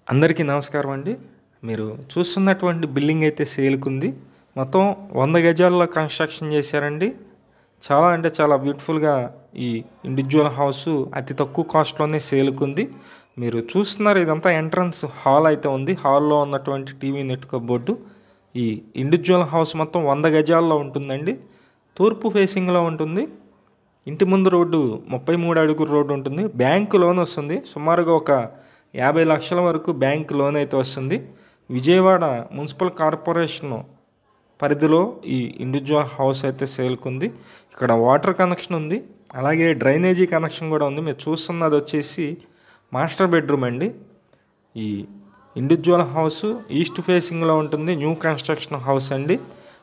అందరికీ నమస్కారం అండి. మీరు చూస్తున్నటువంటి బిల్డింగ్ అయితే సేల్‌కుంది. మొత్తం 100 గజాల్లో కన్‌స్ట్రక్షన్ చేశారండి. చాలా అంటే చాలా బ్యూటిఫుల్‌గా ఈ ఇండివిడ్యువల్ హౌసు అతి తక్కువ కాస్ట్‌లోనే సేల్‌కుంది. మీరు చూస్తున్నారు ఇదంతా ఎంట్రన్స్ హాల్ అయితే ఉంది. హాల్‌లో ఉన్నటువంటి టీవీ నెట్ కప్‌బోర్డు. ఈ ఇండివిడ్యువల్ హౌస్ మొత్తం 100 గజాల్లో ఉంటుందండి. తూర్పు ఫేసింగ్‌లో ఉంటుంది. ఇంటి ముందు రోడ్డు 33 అడుగుల రోడ్డు ఉంటుంది. బ్యాంకు లోన్ వస్తుంది. సుమారుగా ఒక 50 లక్షల వరకు బ్యాంక్ లోన్ అయితే వస్తుంది. విజయవాడ మున్సిపల్ కార్పొరేషన్ పరిధిలో ఈ ఇండివిడ్యువల్ హౌస్ అయితే సేల్‌కుంది. ఇక్కడ వాటర్ కనెక్షన్ ఉంది. అలాగే డ్రైనేజీ కనెక్షన్ కూడా ఉంది. మీరు చూస్తున్నది వచ్చేసి మాస్టర్ బెడ్రూమ్ అండి. ఈ ఇండివిడ్యువల్ హౌస్ ఈస్ట్ ఫేసింగ్‌లో ఉంటుంది. న్యూ కన్‌స్ట్రక్షన్ హౌస్ అండి.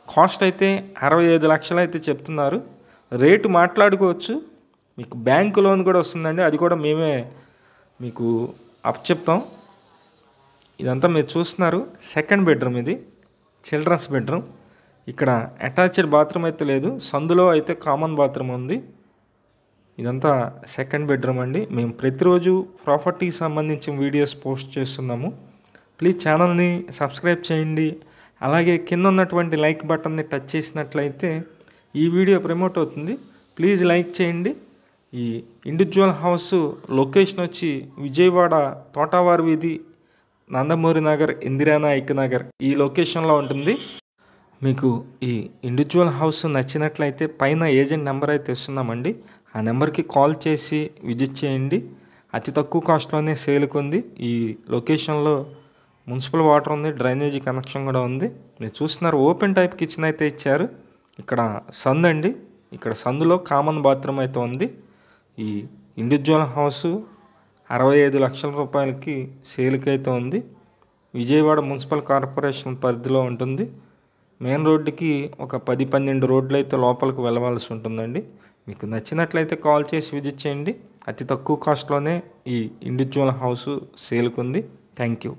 కాస్ట్ అయితే 65 లక్షలు అయితే చెప్తున్నారు. రేటు మాట్లాడుకోవచ్చు. మీకు బ్యాంక్ లోన్ కూడా వస్తుందండి. అది కూడా మేమే మీకు అప్పచెప్తాం. ఇదంతా మీరు చూస్తున్నారు సెకండ్ బెడ్రూమ్ ఇది. Children's bedroom. ఇక్కడ అటాచ్డ్ బాత్రూమ్ అయితే లేదు. సందులో అయితే కామన్ బాత్రూమ్ ఉంది. ఇదంతా సెకండ్ బెడ్రూమ్ అండి. మేము ప్రతిరోజు ప్రాపర్టీకి సంబంధించిన వీడియోస్ పోస్ట్ చేస్తున్నాము. ప్లీజ్ ఛానల్ని సబ్స్క్రైబ్ చేయండి. అలాగే కింద ఉన్నటువంటి లైక్ బటన్ని టచ్ చేసినట్లయితే ఈ వీడియో ప్రమోట్ అవుతుంది. ప్లీజ్ లైక్ చేయండి. ఈ ఇండివిడ్యువల్ హౌస్ లొకేషన్ వచ్చి విజయవాడ తోటవారి వీధి, నందమూరి నగర్, ఇందిరానాయక్ నగర్ ఈ లొకేషన్లో ఉంటుంది. మీకు ఈ ఇండివిడ్యువల్ హౌస్ నచ్చినట్లయితే పైన ఏజెంట్ నెంబర్ అయితే ఇస్తున్నామండి. ఆ నెంబర్కి కాల్ చేసి విజిట్ చేయండి. అతి తక్కువ కాస్ట్లోనే సేల్‌కుంది. ఈ లొకేషన్లో మున్సిపల్ వాటర్ ఉంది. డ్రైనేజీ కనెక్షన్ కూడా ఉంది. మీరు చూస్తున్నారు ఓపెన్ టైప్ కిచెన్ అయితే ఇచ్చారు. ఇక్కడ సందు అండి. ఇక్కడ సందులో కామన్ బాత్రూమ్ అయితే ఉంది. ఈ ఇండివిడ్యువల్ హౌసు 65 లక్షల రూపాయలకి సేల్‌కి అయితే ఉంది. విజయవాడ మున్సిపల్ కార్పొరేషన్ పరిధిలో ఉంటుంది. మెయిన్ రోడ్డుకి ఒక 10-12 రోడ్లు అయితే లోపలికి వెళ్ళవలసి ఉంటుందండి. మీకు నచ్చినట్లయితే కాల్ చేసి విజిట్ చేయండి. అతి తక్కువ కాస్ట్లోనే ఈ ఇండివిడ్యువల్ హౌసు సేల్‌కుంది. Thank you.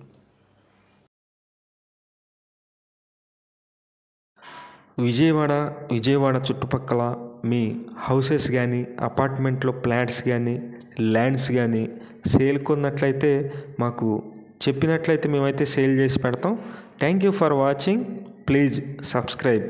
విజయవాడ చుట్టుపక్కల మీ హౌసెస్ కానీ, అపార్ట్మెంట్లో ఫ్లాట్స్ కానీ, ల్యాండ్స్ కానీ సేల్‌కున్నట్లయితే మాకు చెప్పినట్లయితే మేమైతే సేల్ చేసి పెడతాం. Thank you for watching. Please subscribe.